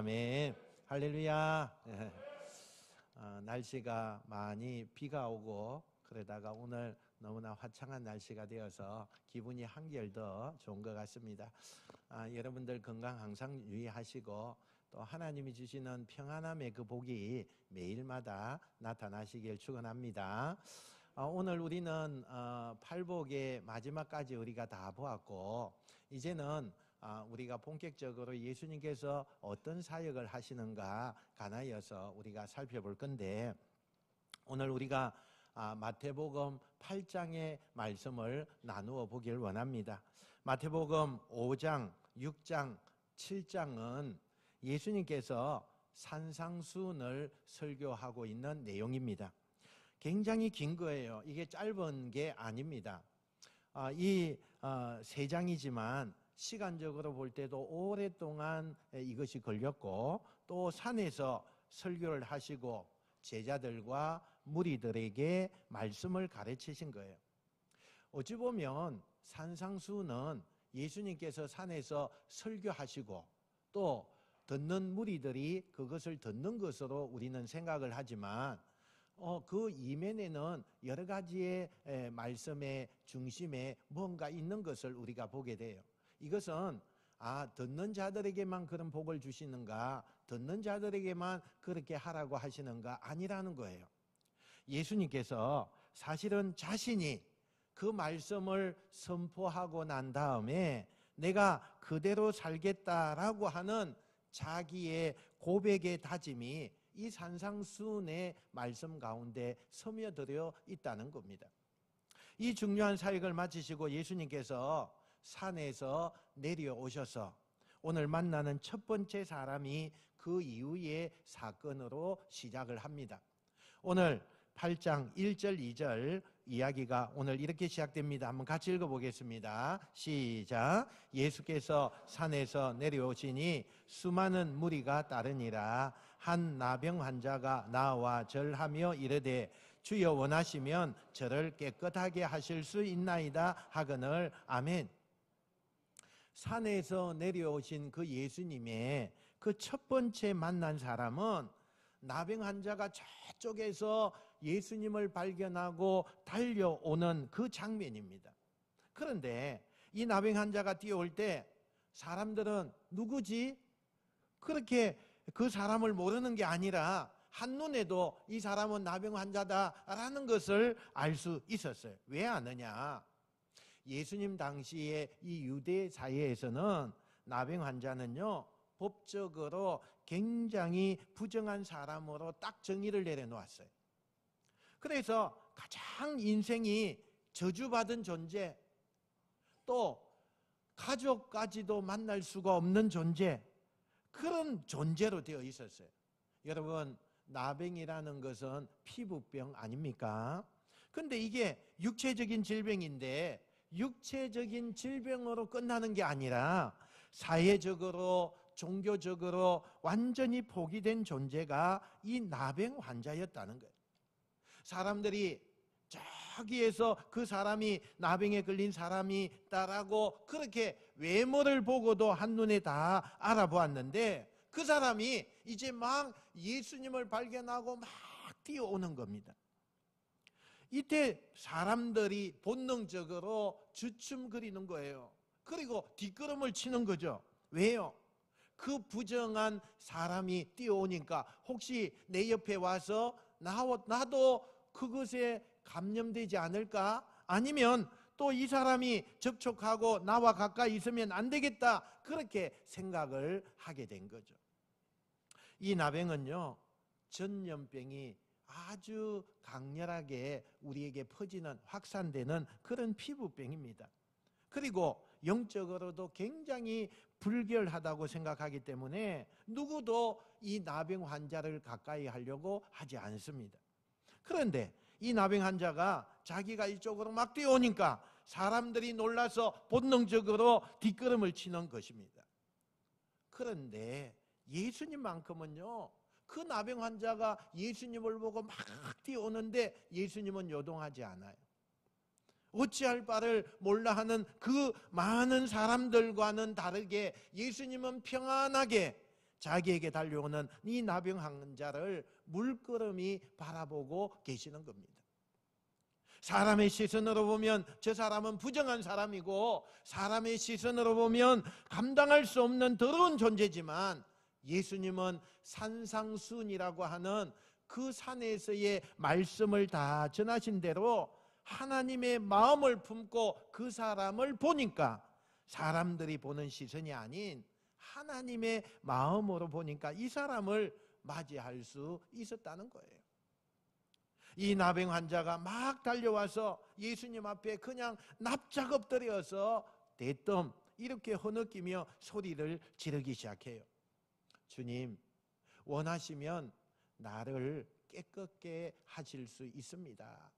아멘. 할렐루야. 날씨가 많이 비가 오고 그러다가 오늘 너무나 화창한 날씨가 되어서 기분이 한결 더 좋은 것 같습니다. 여러분들 건강 항상 유의하시고 또 하나님이 주시는 평안함의 그 복이 매일마다 나타나시길 축원합니다. 오늘 우리는 팔복의 마지막까지 우리가 다 보았고 이제는 우리가 본격적으로 예수님께서 어떤 사역을 하시는가 관하여서 우리가 살펴볼 건데, 오늘 우리가 마태복음 8장의 말씀을 나누어 보길 원합니다. 마태복음 5장, 6장, 7장은 예수님께서 산상수훈을 설교하고 있는 내용입니다. 굉장히 긴 거예요. 이게 짧은 게 아닙니다. 이 세 장이지만 시간적으로 볼 때도 오랫동안 이것이 걸렸고, 또 산에서 설교를 하시고 제자들과 무리들에게 말씀을 가르치신 거예요. 어찌 보면 산상수훈은 예수님께서 산에서 설교하시고 또 듣는 무리들이 그것을 듣는 것으로 우리는 생각을 하지만 그 이면에는 여러 가지의 말씀의 중심에 뭔가 있는 것을 우리가 보게 돼요. 이것은 듣는 자들에게만 그런 복을 주시는가, 듣는 자들에게만 그렇게 하라고 하시는가 아니라는 거예요. 예수님께서 사실은 자신이 그 말씀을 선포하고 난 다음에 내가 그대로 살겠다라고 하는 자기의 고백의 다짐이 이 산상수훈의 말씀 가운데 스며들어 있다는 겁니다. 이 중요한 사역을 마치시고 예수님께서 산에서 내려오셔서 오늘 만나는 첫 번째 사람이 그 이후의 사건으로 시작을 합니다. 오늘 8장 1절 2절 이야기가 오늘 이렇게 시작됩니다. 한번 같이 읽어보겠습니다. 시작. 예수께서 산에서 내려오시니 수많은 무리가 따르니라. 한 나병 환자가 나와 절하며 이르되 주여 원하시면 저를 깨끗하게 하실 수 있나이다 하거늘. 아멘. 산에서 내려오신 그 예수님의 그 첫 번째 만난 사람은 나병 환자가 저쪽에서 예수님을 발견하고 달려오는 그 장면입니다. 그런데 이 나병 환자가 뛰어올 때 사람들은 누구지? 그렇게 그 사람을 모르는 게 아니라 한눈에도 이 사람은 나병 환자다라는 것을 알 수 있었어요. 왜 아느냐? 예수님 당시에 이 유대 사회에서는 나병 환자는요, 법적으로 굉장히 부정한 사람으로 딱 정의를 내려놓았어요. 그래서 가장 인생이 저주받은 존재, 또 가족까지도 만날 수가 없는 존재, 그런 존재로 되어 있었어요. 여러분, 나병이라는 것은 피부병 아닙니까? 근데 이게 육체적인 질병인데 육체적인 질병으로 끝나는 게 아니라 사회적으로 종교적으로 완전히 포기된 존재가 이 나병 환자였다는 거예요. 사람들이 저기에서 그 사람이 나병에 걸린 사람이다라고 그렇게 외모를 보고도 한눈에 다 알아보았는데 그 사람이 이제 막 예수님을 발견하고 막 뛰어오는 겁니다. 이때 사람들이 본능적으로 주춤거리는 거예요. 그리고 뒷걸음을 치는 거죠. 왜요? 그 부정한 사람이 뛰어오니까 혹시 내 옆에 와서 나도 그것에 감염되지 않을까? 아니면 또 이 사람이 접촉하고 나와 가까이 있으면 안 되겠다, 그렇게 생각을 하게 된 거죠. 이 나병은요, 전염병이 아주 강렬하게 우리에게 퍼지는, 확산되는 그런 피부병입니다. 그리고 영적으로도 굉장히 불결하다고 생각하기 때문에 누구도 이 나병 환자를 가까이 하려고 하지 않습니다. 그런데 이 나병 환자가 자기가 이쪽으로 막 뛰어오니까 사람들이 놀라서 본능적으로 뒷걸음을 치는 것입니다. 그런데 예수님만큼은요, 그 나병 환자가 예수님을 보고 막 뛰어오는데 예수님은 요동하지 않아요. 어찌할 바를 몰라 하는 그 많은 사람들과는 다르게 예수님은 평안하게 자기에게 달려오는 이 나병 환자를 물끄러미 바라보고 계시는 겁니다. 사람의 시선으로 보면 저 사람은 부정한 사람이고, 사람의 시선으로 보면 감당할 수 없는 더러운 존재지만, 예수님은 산상수훈이라고 하는 그 산에서의 말씀을 다 전하신 대로 하나님의 마음을 품고 그 사람을 보니까, 사람들이 보는 시선이 아닌 하나님의 마음으로 보니까 이 사람을 맞이할 수 있었다는 거예요. 이 나병 환자가 막 달려와서 예수님 앞에 그냥 납작 엎드려서 대뜸 이렇게 허느끼며 소리를 지르기 시작해요. 주님, 원하시면 나를 깨끗게 하실 수 있습니다.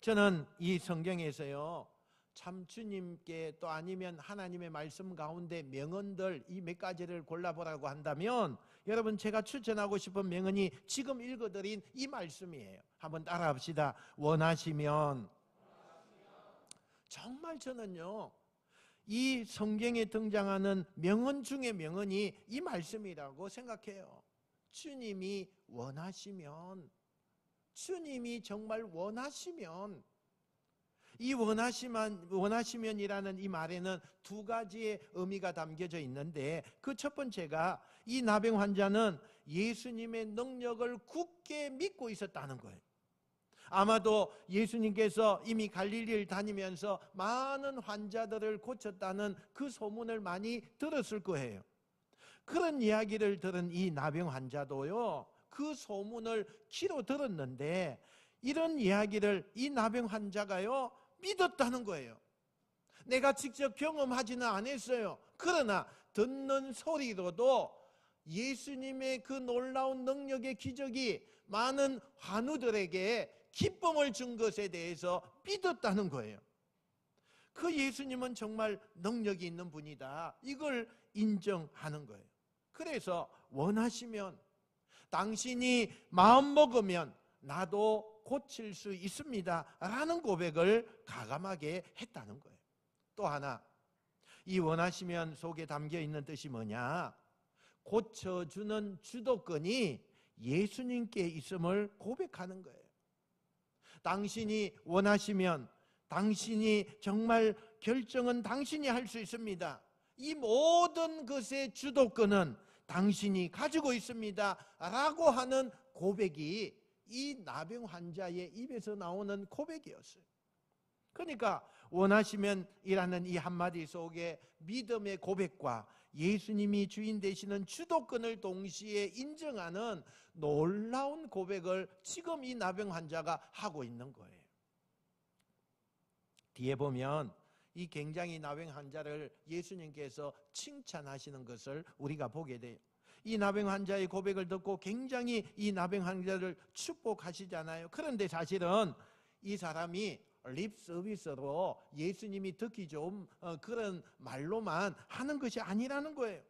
저는 이 성경에서요, 참 주님께 또 아니면 하나님의 말씀 가운데 명언들 이 몇 가지를 골라보라고 한다면, 여러분 제가 추천하고 싶은 명언이 지금 읽어드린 이 말씀이에요. 한번 따라합시다. 원하시면. 정말 저는요, 이 성경에 등장하는 명언 중에 명언이 이 말씀이라고 생각해요. 주님이 원하시면, 주님이 정말 원하시면, 이 원하시면이라는 이 말에는 두 가지의 의미가 담겨져 있는데, 그 첫 번째가 이 나병 환자는 예수님의 능력을 굳게 믿고 있었다는 거예요. 아마도 예수님께서 이미 갈릴리를 다니면서 많은 환자들을 고쳤다는 그 소문을 많이 들었을 거예요. 그런 이야기를 들은 이 나병 환자도요, 그 소문을 귀로 들었는데, 이런 이야기를 이 나병 환자가요 믿었다는 거예요. 내가 직접 경험하지는 않았어요. 그러나 듣는 소리로도 예수님의 그 놀라운 능력의 기적이 많은 환우들에게 기쁨을 준 것에 대해서 믿었다는 거예요. 그 예수님은 정말 능력이 있는 분이다, 이걸 인정하는 거예요. 그래서 원하시면, 당신이 마음먹으면 나도 고칠 수 있습니다 라는 고백을 가감하게 했다는 거예요. 또 하나, 이 원하시면 속에 담겨있는 뜻이 뭐냐, 고쳐주는 주도권이 예수님께 있음을 고백하는 거예요. 당신이 원하시면, 당신이 정말 결정은 당신이 할 수 있습니다. 이 모든 것의 주도권은 당신이 가지고 있습니다 라고 하는 고백이 이 나병 환자의 입에서 나오는 고백이었어요. 그러니까 원하시면이라는 이 한마디 속에 믿음의 고백과 예수님이 주인 되시는 주도권을 동시에 인정하는 놀라운 고백을 지금 이 나병 환자가 하고 있는 거예요. 뒤에 보면 이 굉장히 나병 환자를 예수님께서 칭찬하시는 것을 우리가 보게 돼요. 이 나병 환자의 고백을 듣고 굉장히 이 나병 환자를 축복하시잖아요. 그런데 사실은 이 사람이 립 서비스로 예수님이 듣기 좋은 그런 말로만 하는 것이 아니라는 거예요.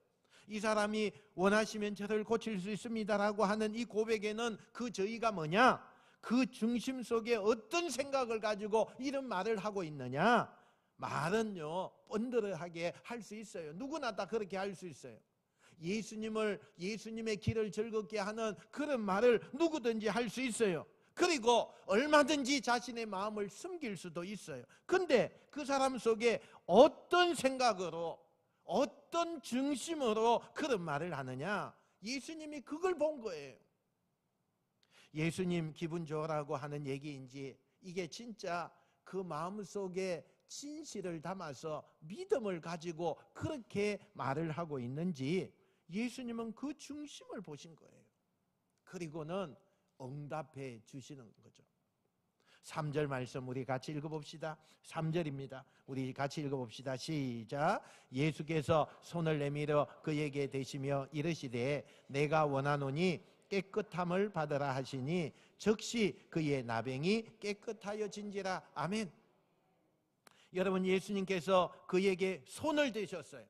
이 사람이 원하시면 저를 고칠 수 있습니다라고 하는 이 고백에는 그 저희가 뭐냐, 그 중심 속에 어떤 생각을 가지고 이런 말을 하고 있느냐, 말은요 번들하게 할 수 있어요. 누구나 다 그렇게 할 수 있어요. 예수님의 길을 즐겁게 하는 그런 말을 누구든지 할 수 있어요. 그리고 얼마든지 자신의 마음을 숨길 수도 있어요. 근데 그 사람 속에 어떤 생각으로, 어떤 중심으로 그런 말을 하느냐, 예수님이 그걸 본 거예요. 예수님 기분 좋으라고 하는 얘기인지, 이게 진짜 그 마음속에 진실을 담아서 믿음을 가지고 그렇게 말을 하고 있는지, 예수님은 그 중심을 보신 거예요. 그리고는 응답해 주시는 거죠. 3절 말씀 우리 같이 읽어봅시다. 3절입니다. 우리 같이 읽어봅시다. 시작. 예수께서 손을 내밀어 그에게 대시며 이르시되 내가 원하노니 깨끗함을 받으라 하시니 즉시 그의 나병이 깨끗하여진지라. 아멘. 여러분, 예수님께서 그에게 손을 대셨어요.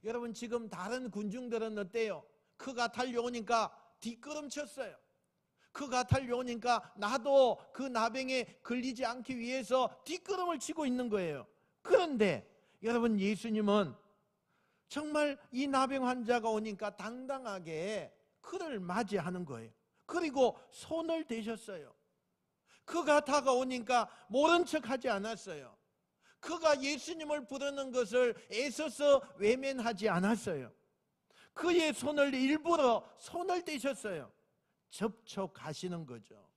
여러분, 지금 다른 군중들은 어때요? 그가 달려오니까 뒷걸음쳤어요. 그가 달려오니까 나도 그 나병에 걸리지 않기 위해서 뒷걸음을 치고 있는 거예요. 그런데 여러분, 예수님은 정말 이 나병 환자가 오니까 당당하게 그를 맞이하는 거예요. 그리고 손을 대셨어요. 그가 다가오니까 모른 척하지 않았어요. 그가 예수님을 부르는 것을 애써서 외면하지 않았어요. 그의 손을 일부러 손을 대셨어요. 접촉하시는 거죠.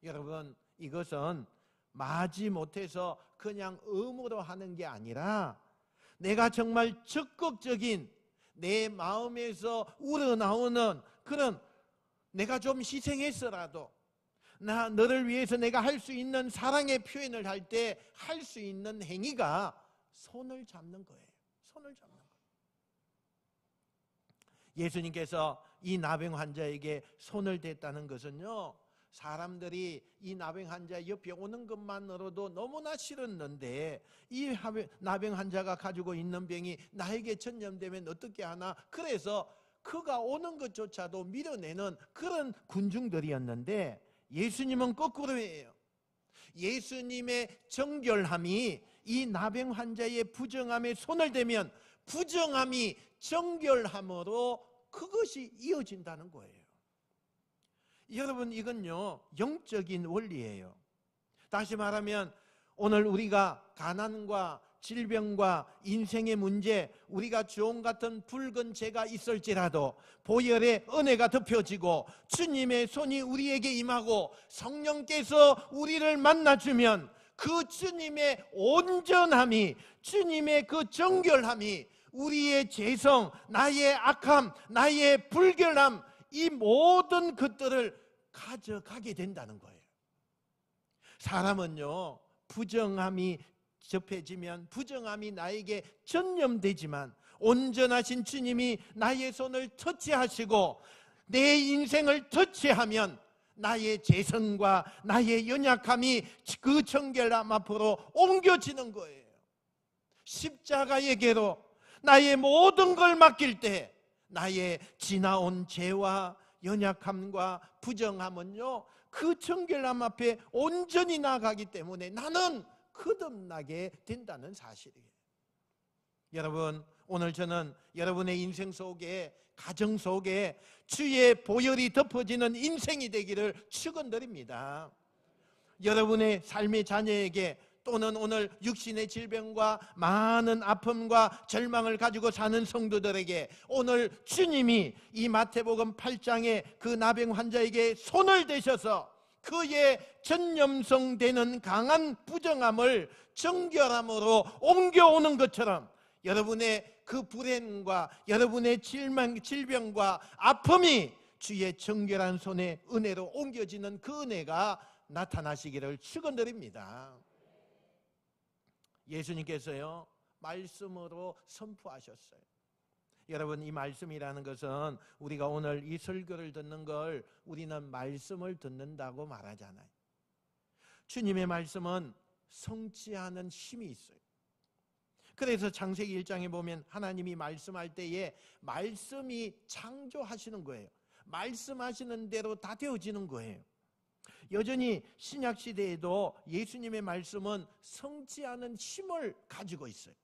여러분, 이것은 마지 못해서 그냥 의무로 하는 게 아니라 내가 정말 적극적인 내 마음에서 우러나오는 그런, 내가 좀 희생했어라도 너를 위해서 내가 할 수 있는 사랑의 표현을 할 때 할 수 있는 행위가 손을 잡는 거예요. 손을 잡는 거예요. 예수님께서 이 나병 환자에게 손을 댔다는 것은요, 사람들이 이 나병 환자 옆에 오는 것만으로도 너무나 싫었는데, 이 나병 환자가 가지고 있는 병이 나에게 전염되면 어떻게 하나, 그래서 그가 오는 것조차도 밀어내는 그런 군중들이었는데, 예수님은 거꾸로예요. 예수님의 정결함이 이 나병 환자의 부정함에 손을 대면 부정함이 정결함으로 그것이 이어진다는 거예요. 여러분, 이건요 영적인 원리예요. 다시 말하면 오늘 우리가 가난과 질병과 인생의 문제, 우리가 주홍 같은 붉은 죄가 있을지라도 보혈의 은혜가 덮여지고 주님의 손이 우리에게 임하고 성령께서 우리를 만나주면 그 주님의 온전함이, 주님의 그 정결함이 우리의 죄성, 나의 악함, 나의 불결함, 이 모든 것들을 가져가게 된다는 거예요. 사람은요 부정함이 접해지면 부정함이 나에게 전염되지만 온전하신 주님이 나의 손을 터치하시고 내 인생을 터치하면 나의 죄성과 나의 연약함이 그 정결함 앞으로 옮겨지는 거예요. 십자가에게로 나의 모든 걸 맡길 때 나의 지나온 죄와 연약함과 부정함은요 그 정결함 앞에 온전히 나가기 때문에 나는 거듭나게 된다는 사실이에요. 여러분, 오늘 저는 여러분의 인생 속에, 가정 속에 주의 보혈이 덮어지는 인생이 되기를 축원드립니다. 여러분의 삶의 자녀에게 또는 오늘 육신의 질병과 많은 아픔과 절망을 가지고 사는 성도들에게 오늘 주님이 이 마태복음 8장의 그 나병 환자에게 손을 대셔서 그의 전염성 되는 강한 부정함을 정결함으로 옮겨오는 것처럼 여러분의 그 불행과 여러분의 질병과 아픔이 주의 정결한 손의 은혜로 옮겨지는 그 은혜가 나타나시기를 축원드립니다. 예수님께서요 말씀으로 선포하셨어요. 여러분, 이 말씀이라는 것은 우리가 오늘 이 설교를 듣는 걸 우리는 말씀을 듣는다고 말하잖아요. 주님의 말씀은 성취하는 힘이 있어요. 그래서 창세기 1장에 보면 하나님이 말씀할 때에 말씀이 창조하시는 거예요. 말씀하시는 대로 다 되어지는 거예요. 여전히 신약시대에도 예수님의 말씀은 성취하는 힘을 가지고 있어요.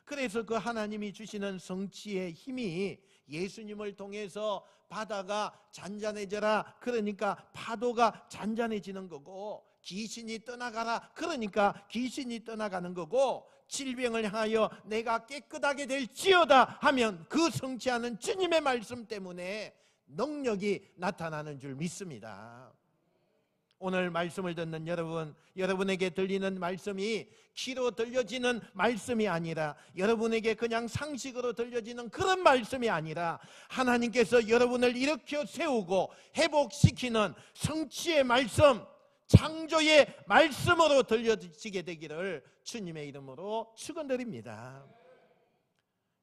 그래서 그 하나님이 주시는 성취의 힘이 예수님을 통해서 바다가 잔잔해져라, 그러니까 파도가 잔잔해지는 거고, 귀신이 떠나가라, 그러니까 귀신이 떠나가는 거고, 질병을 향하여 내가 깨끗하게 될지어다 하면 그 성취하는 주님의 말씀 때문에 능력이 나타나는 줄 믿습니다. 오늘 말씀을 듣는 여러분, 여러분에게 들리는 말씀이 귀로 들려지는 말씀이 아니라, 여러분에게 그냥 상식으로 들려지는 그런 말씀이 아니라 하나님께서 여러분을 일으켜 세우고 회복시키는 성취의 말씀, 창조의 말씀으로 들려지게 되기를 주님의 이름으로 축원드립니다.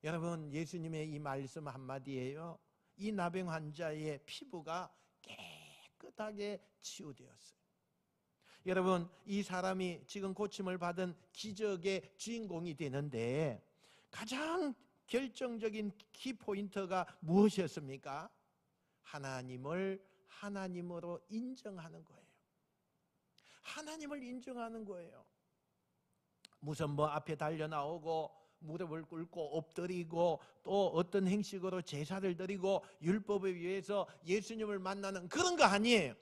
여러분, 예수님의 이 말씀 한마디예요. 이 나병 환자의 피부가 깨끗하게 치유되었어요. 여러분, 이 사람이 지금 고침을 받은 기적의 주인공이 되는데 가장 결정적인 키포인트가 무엇이었습니까? 하나님을 하나님으로 인정하는 거예요. 하나님을 인정하는 거예요. 무슨 앞에 달려 나오고 무릎을 꿇고 엎드리고 또 어떤 행식으로 제사를 드리고 율법에 의해서 예수님을 만나는 그런 거 아니에요.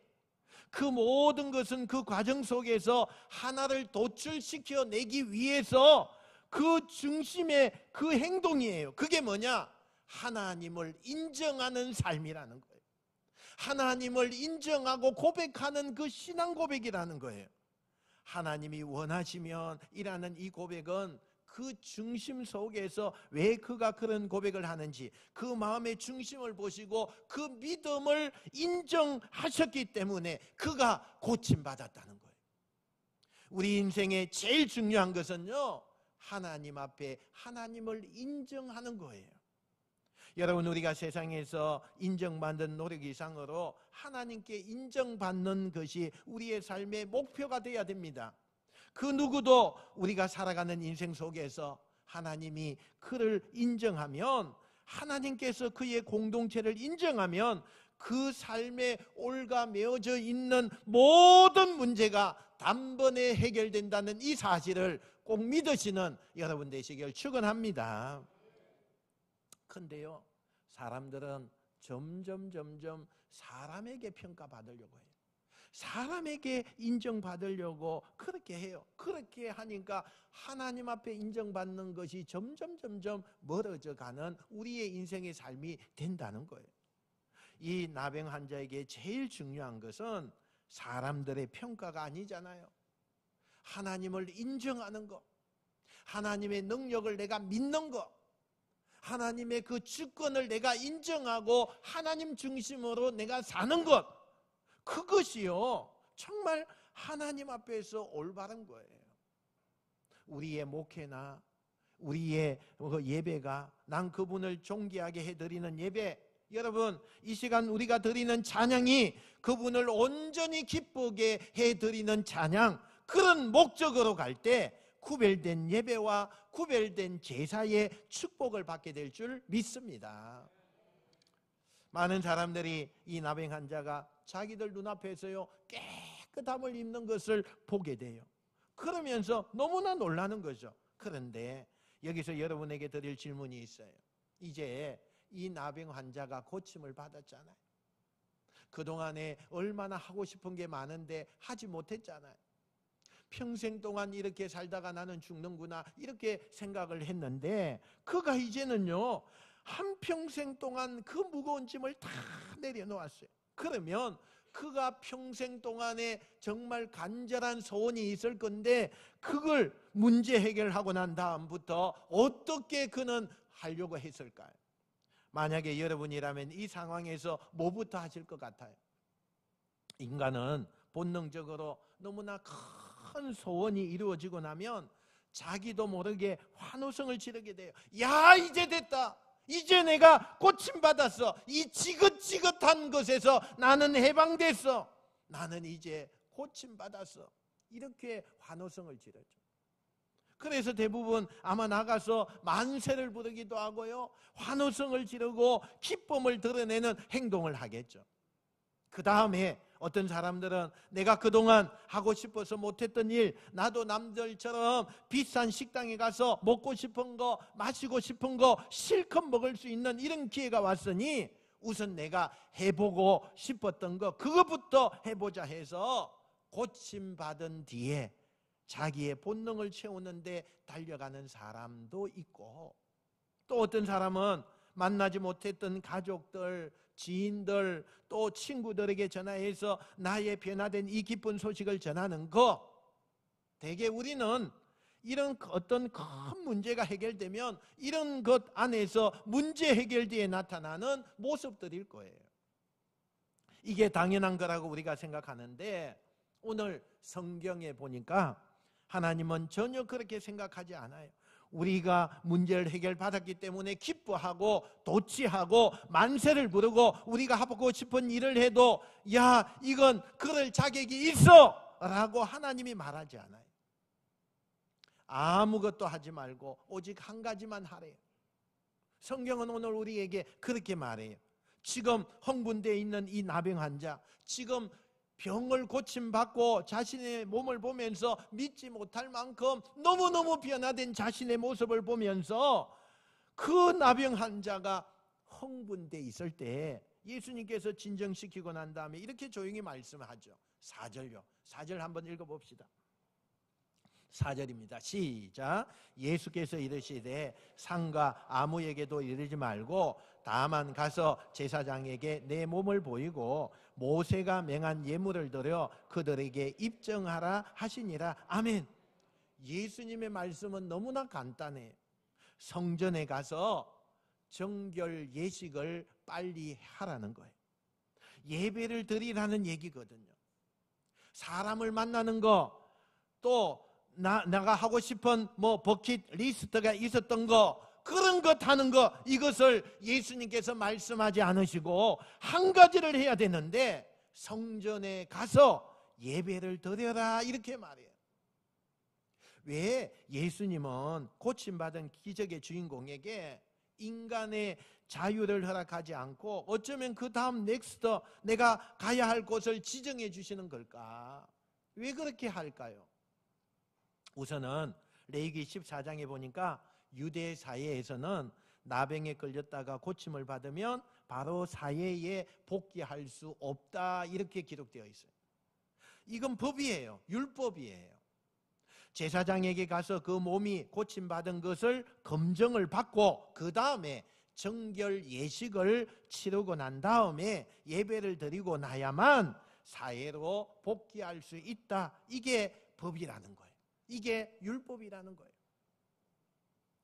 그 모든 것은 그 과정 속에서 하나를 도출시켜 내기 위해서 그 중심의 그 행동이에요. 그게 뭐냐? 하나님을 인정하는 삶이라는 거예요. 하나님을 인정하고 고백하는 그 신앙 고백이라는 거예요. 하나님이 원하시면 이라는 이 고백은 그 중심 속에서 왜 그가 그런 고백을 하는지 그 마음의 중심을 보시고 그 믿음을 인정하셨기 때문에 그가 고침받았다는 거예요. 우리 인생의 제일 중요한 것은요, 하나님 앞에 하나님을 인정하는 거예요. 여러분, 우리가 세상에서 인정받는 노력 이상으로 하나님께 인정받는 것이 우리의 삶의 목표가 되어야 됩니다. 그 누구도 우리가 살아가는 인생 속에서 하나님이 그를 인정하면, 하나님께서 그의 공동체를 인정하면 그 삶에 올가매어져 있는 모든 문제가 단번에 해결된다는 이 사실을 꼭 믿으시는 여러분 되시길 축원합니다. 근데요, 사람들은 점점 사람에게 평가받으려고 해요. 사람에게 인정받으려고 그렇게 해요. 그렇게 하니까 하나님 앞에 인정받는 것이 점점 멀어져 가는 우리의 인생의 삶이 된다는 거예요. 이 나병 환자에게 제일 중요한 것은 사람들의 평가가 아니잖아요. 하나님을 인정하는 것, 하나님의 능력을 내가 믿는 것, 하나님의 그 주권을 내가 인정하고 하나님 중심으로 내가 사는 것, 그것이요 정말 하나님 앞에서 올바른 거예요. 우리의 목회나 우리의 예배가 난 그분을 존귀하게 해드리는 예배, 여러분 이 시간 우리가 드리는 찬양이 그분을 온전히 기쁘게 해드리는 찬양, 그런 목적으로 갈 때 구별된 예배와 구별된 제사의 축복을 받게 될 줄 믿습니다. 많은 사람들이 이 나병 환자가 자기들 눈앞에서요 깨끗함을 입는 것을 보게 돼요. 그러면서 너무나 놀라는 거죠. 그런데 여기서 여러분에게 드릴 질문이 있어요. 이제 이 나병 환자가 고침을 받았잖아요. 그동안에 얼마나 하고 싶은 게 많은데 하지 못했잖아요. 평생 동안 이렇게 살다가 나는 죽는구나 이렇게 생각을 했는데 그가 이제는요 한평생 동안 그 무거운 짐을 다 내려놓았어요. 그러면 그가 평생 동안에 정말 간절한 소원이 있을 건데 그걸 문제 해결하고 난 다음부터 어떻게 그는 하려고 했을까요? 만약에 여러분이라면 이 상황에서 뭐부터 하실 것 같아요? 인간은 본능적으로 너무나 큰 소원이 이루어지고 나면 자기도 모르게 환호성을 지르게 돼요. 야, 이제 됐다. 이제 내가 고침받았어. 이 지긋지긋한 것에서 나는 해방됐어. 나는 이제 고침받았어. 이렇게 환호성을 지르죠. 그래서 대부분 아마 나가서 만세를 부르기도 하고요, 환호성을 지르고 기쁨을 드러내는 행동을 하겠죠. 그 다음에 어떤 사람들은 내가 그동안 하고 싶어서 못했던 일, 나도 남들처럼 비싼 식당에 가서 먹고 싶은 거, 마시고 싶은 거 실컷 먹을 수 있는 이런 기회가 왔으니 우선 내가 해보고 싶었던 거 그것부터 해보자 해서 고침받은 뒤에 자기의 본능을 채우는데 달려가는 사람도 있고, 또 어떤 사람은 만나지 못했던 가족들, 지인들, 또 친구들에게 전화해서 나의 변화된 이 기쁜 소식을 전하는 거, 대개 우리는 이런 어떤 큰 문제가 해결되면 이런 것 안에서 문제 해결 뒤에 나타나는 모습들일 거예요. 이게 당연한 거라고 우리가 생각하는데 오늘 성경에 보니까 하나님은 전혀 그렇게 생각하지 않아요. 우리가 문제를 해결받았기 때문에 기뻐하고 도취하고 만세를 부르고 우리가 하고 싶은 일을 해도 야, 이건 그럴 자격이 있어 라고 하나님이 말하지 않아요. 아무것도 하지 말고 오직 한 가지만 하래요. 성경은 오늘 우리에게 그렇게 말해요. 지금 흥분되어 있는 이 나병 환자, 지금 병을 고침받고 자신의 몸을 보면서 믿지 못할 만큼 너무너무 변화된 자신의 모습을 보면서 그 나병 환자가 흥분돼 있을 때 예수님께서 진정시키고 난 다음에 이렇게 조용히 말씀하죠. 4절요. 4절 한번 읽어봅시다. 4절입니다. 시작. 예수께서 이르시되 상과 아무에게도 이르지 말고 다만 가서 제사장에게 내 몸을 보이고 모세가 명한 예물을 드려 그들에게 입증하라 하시니라. 아멘. 예수님의 말씀은 너무나 간단해요. 성전에 가서 정결 예식을 빨리 하라는 거예요. 예배를 드리라는 얘기거든요. 사람을 만나는 거, 또 내가 하고 싶은 버킷 리스트가 있었던 거, 그런 것 하는 거, 이것을 예수님께서 말씀하지 않으시고 한 가지를 해야 되는데 성전에 가서 예배를 드려라 이렇게 말해요. 왜? 예수님은 고침받은 기적의 주인공에게 인간의 자유를 허락하지 않고 어쩌면 그 다음 넥스트 내가 가야 할 곳을 지정해 주시는 걸까? 왜 그렇게 할까요? 우선은 레위기 14장에 보니까 유대 사회에서는 나병에 걸렸다가 고침을 받으면 바로 사회에 복귀할 수 없다 이렇게 기록되어 있어요. 이건 법이에요. 율법이에요. 제사장에게 가서 그 몸이 고침받은 것을 검증을 받고 그 다음에 정결 예식을 치르고 난 다음에 예배를 드리고 나야만 사회로 복귀할 수 있다. 이게 법이라는 거예요. 이게 율법이라는 거예요.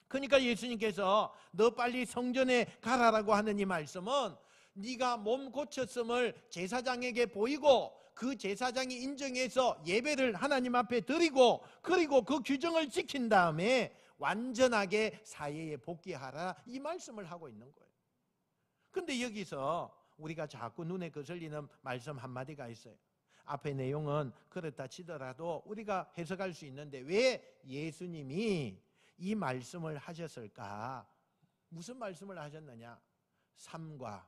그러니까 예수님께서 너 빨리 성전에 가라라고 하는 이 말씀은 네가 몸 고쳤음을 제사장에게 보이고 그 제사장이 인정해서 예배를 하나님 앞에 드리고 그리고 그 규정을 지킨 다음에 완전하게 사회에 복귀하라 이 말씀을 하고 있는 거예요. 근데 여기서 우리가 자꾸 눈에 거슬리는 말씀 한마디가 있어요. 앞의 내용은 그렇다 치더라도 우리가 해석할 수 있는데 왜 예수님이 이 말씀을 하셨을까? 무슨 말씀을 하셨느냐? 삼가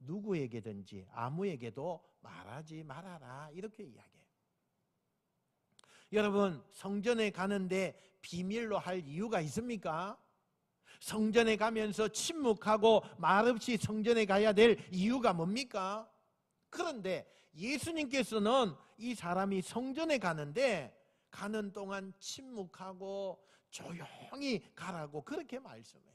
누구에게든지 아무에게도 말하지 말아라 이렇게 이야기해요. 여러분 성전에 가는데 비밀로 할 이유가 있습니까? 성전에 가면서 침묵하고 말없이 성전에 가야 될 이유가 뭡니까? 그런데 예수님께서는 이 사람이 성전에 가는데 가는 동안 침묵하고 조용히 가라고 그렇게 말씀해요.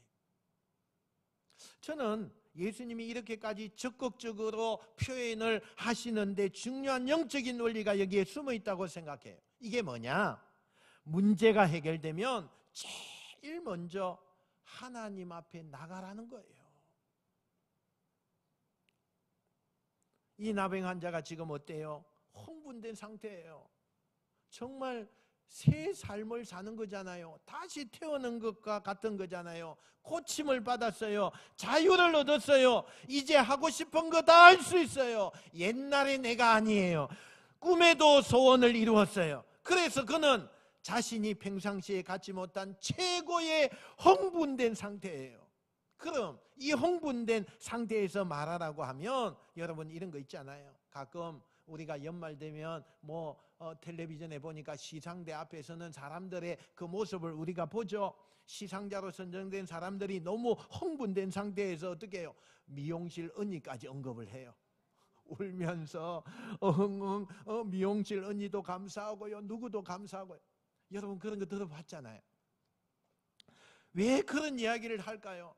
저는 예수님이 이렇게까지 적극적으로 표현을 하시는데 중요한 영적인 원리가 여기에 숨어 있다고 생각해요. 이게 뭐냐? 문제가 해결되면 제일 먼저 하나님 앞에 나가라는 거예요. 이 나병 환자가 지금 어때요? 흥분된 상태예요. 정말 새 삶을 사는 거잖아요. 다시 태어난 것과 같은 거잖아요. 고침을 받았어요. 자유를 얻었어요. 이제 하고 싶은 거 다 할 수 있어요. 옛날에 내가 아니에요. 꿈에도 소원을 이루었어요. 그래서 그는 자신이 평상시에 갖지 못한 최고의 흥분된 상태예요. 그럼 이 흥분된 상태에서 말하라고 하면 여러분 이런 거 있잖아요. 가끔 우리가 연말 되면 텔레비전에 보니까 시상대 앞에서는 사람들의 그 모습을 우리가 보죠. 시상자로 선정된 사람들이 너무 흥분된 상태에서 어떻게 해요? 미용실 언니까지 언급을 해요. 울면서 미용실 언니도 감사하고요, 누구도 감사하고요. 여러분 그런 거 들어봤잖아요. 왜 그런 이야기를 할까요?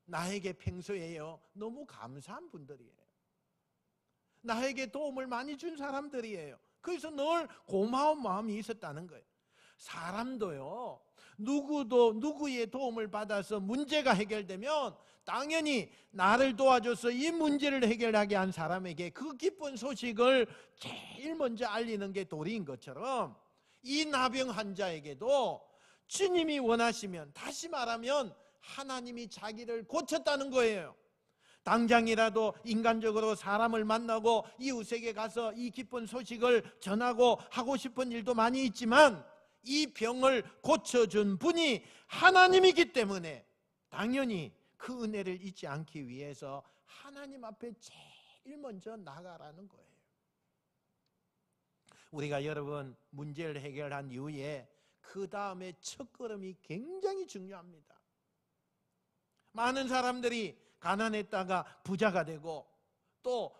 나에게 평소에요 너무 감사한 분들이에요. 나에게 도움을 많이 준 사람들이에요. 그래서 늘 고마운 마음이 있었다는 거예요. 사람도요 누구도 누구의 도움을 받아서 문제가 해결되면 당연히 나를 도와줘서 이 문제를 해결하게 한 사람에게 그 기쁜 소식을 제일 먼저 알리는 게 도리인 것처럼 이 나병 환자에게도 주님이 원하시면, 다시 말하면 하나님이 자기를 고쳤다는 거예요. 당장이라도 인간적으로 사람을 만나고 이웃에게 가서 이 기쁜 소식을 전하고 하고 싶은 일도 많이 있지만 이 병을 고쳐준 분이 하나님이기 때문에 당연히 그 은혜를 잊지 않기 위해서 하나님 앞에 제일 먼저 나가라는 거예요. 우리가 여러분 문제를 해결한 이후에 그 다음에 첫걸음이 굉장히 중요합니다. 많은 사람들이 가난했다가 부자가 되고 또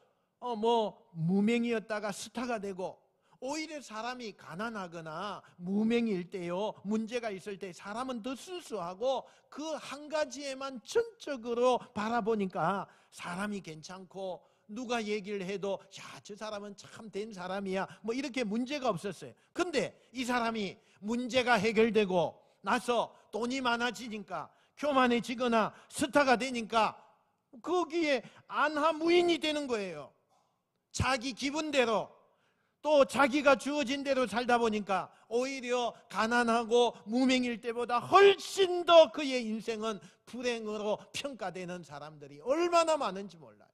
무명이었다가 스타가 되고, 오히려 사람이 가난하거나 무명일 때요, 문제가 있을 때 사람은 더 순수하고 그 한 가지에만 전적으로 바라보니까 사람이 괜찮고 누가 얘기를 해도 야, 저 사람은 참 된 사람이야, 이렇게 문제가 없었어요. 근데 이 사람이 문제가 해결되고 나서 돈이 많아지니까, 교만해지거나 스타가 되니까 거기에 안하무인이 되는 거예요. 자기 기분대로 또 자기가 주어진 대로 살다 보니까 오히려 가난하고 무명일 때보다 훨씬 더 그의 인생은 불행으로 평가되는 사람들이 얼마나 많은지 몰라요.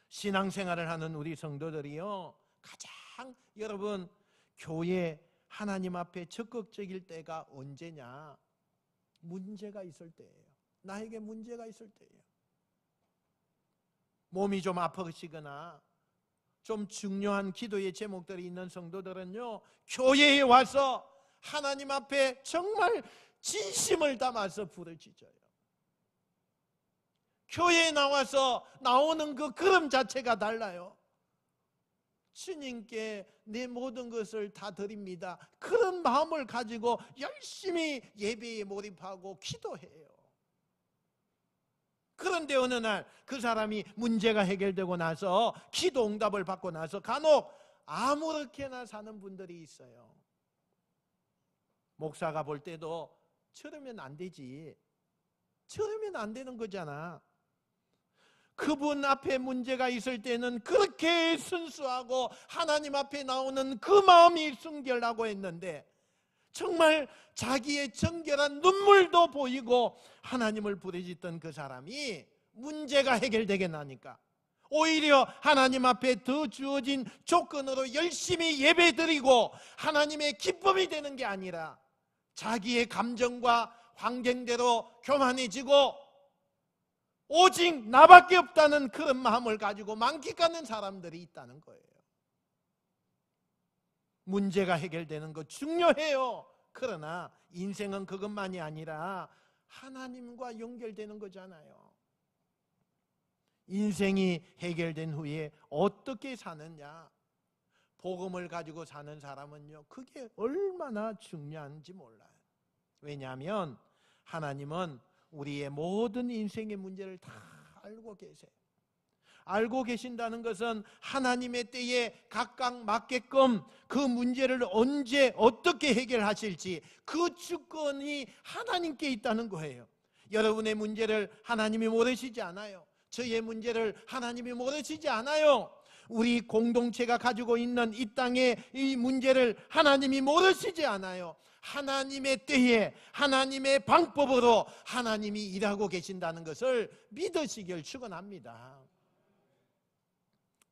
신앙생활을 하는 우리 성도들이요, 가장 여러분 교회 하나님 앞에 적극적일 때가 언제냐? 문제가 있을 때예요. 나에게 문제가 있을 때예요. 몸이 좀 아프시거나 좀 중요한 기도의 제목들이 있는 성도들은요, 교회에 와서 하나님 앞에 정말 진심을 담아서 부르짖어요. 교회에 나와서 나오는 그 걸음 자체가 달라요. 주님께 내 모든 것을 다 드립니다, 그런 마음을 가지고 열심히 예배에 몰입하고 기도해요. 그런데 어느 날 그 사람이 문제가 해결되고 나서 기도 응답을 받고 나서 간혹 아무렇게나 사는 분들이 있어요. 목사가 볼 때도 저러면 안 되지, 저러면 안 되는 거잖아. 그분 앞에 문제가 있을 때는 그렇게 순수하고 하나님 앞에 나오는 그 마음이 순결하고 했는데, 정말 자기의 정결한 눈물도 보이고 하나님을 부르짖던 그 사람이 문제가 해결되게 나니까 오히려 하나님 앞에 더 주어진 조건으로 열심히 예배드리고 하나님의 기쁨이 되는 게 아니라 자기의 감정과 환경대로 교만해지고 오직 나밖에 없다는 그런 마음을 가지고 만끽하는 사람들이 있다는 거예요. 문제가 해결되는 거 중요해요. 그러나 인생은 그것만이 아니라 하나님과 연결되는 거잖아요. 인생이 해결된 후에 어떻게 사느냐, 복음을 가지고 사는 사람은요, 그게 얼마나 중요한지 몰라요. 왜냐하면 하나님은 우리의 모든 인생의 문제를 다 알고 계세요. 알고 계신다는 것은 하나님의 때에 각각 맞게끔 그 문제를 언제 어떻게 해결하실지 그 주권이 하나님께 있다는 거예요. 여러분의 문제를 하나님이 모르시지 않아요. 저의 문제를 하나님이 모르시지 않아요. 우리 공동체가 가지고 있는 이 땅의 이 문제를 하나님이 모르시지 않아요. 하나님의 때에 하나님의 방법으로 하나님이 일하고 계신다는 것을 믿으시길 축원합니다.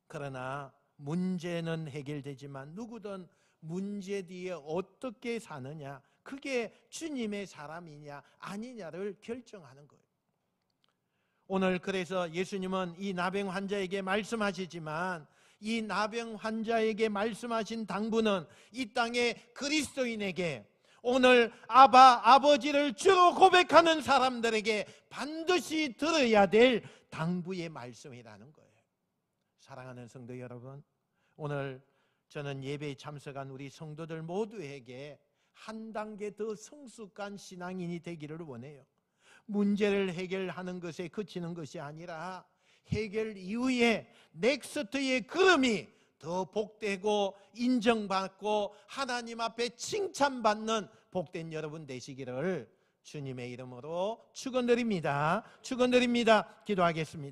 그러나 문제는 해결되지만 누구든 문제 뒤에 어떻게 사느냐, 그게 주님의 사람이냐 아니냐를 결정하는 거예요. 오늘 그래서 예수님은 이 나병 환자에게 말씀하시지만 이 나병 환자에게 말씀하신 당부는 이 땅의 그리스도인에게, 오늘 아버지를 주로 고백하는 사람들에게 반드시 들어야 될 당부의 말씀이라는 거예요. 사랑하는 성도 여러분, 오늘 저는 예배에 참석한 우리 성도들 모두에게 한 단계 더 성숙한 신앙인이 되기를 원해요. 문제를 해결하는 것에 그치는 것이 아니라 해결 이후에 넥스트의 걸음이 더 복되고 인정받고 하나님 앞에 칭찬받는 복된 여러분 되시기를 주님의 이름으로 축원드립니다. 축원드립니다. 기도하겠습니다.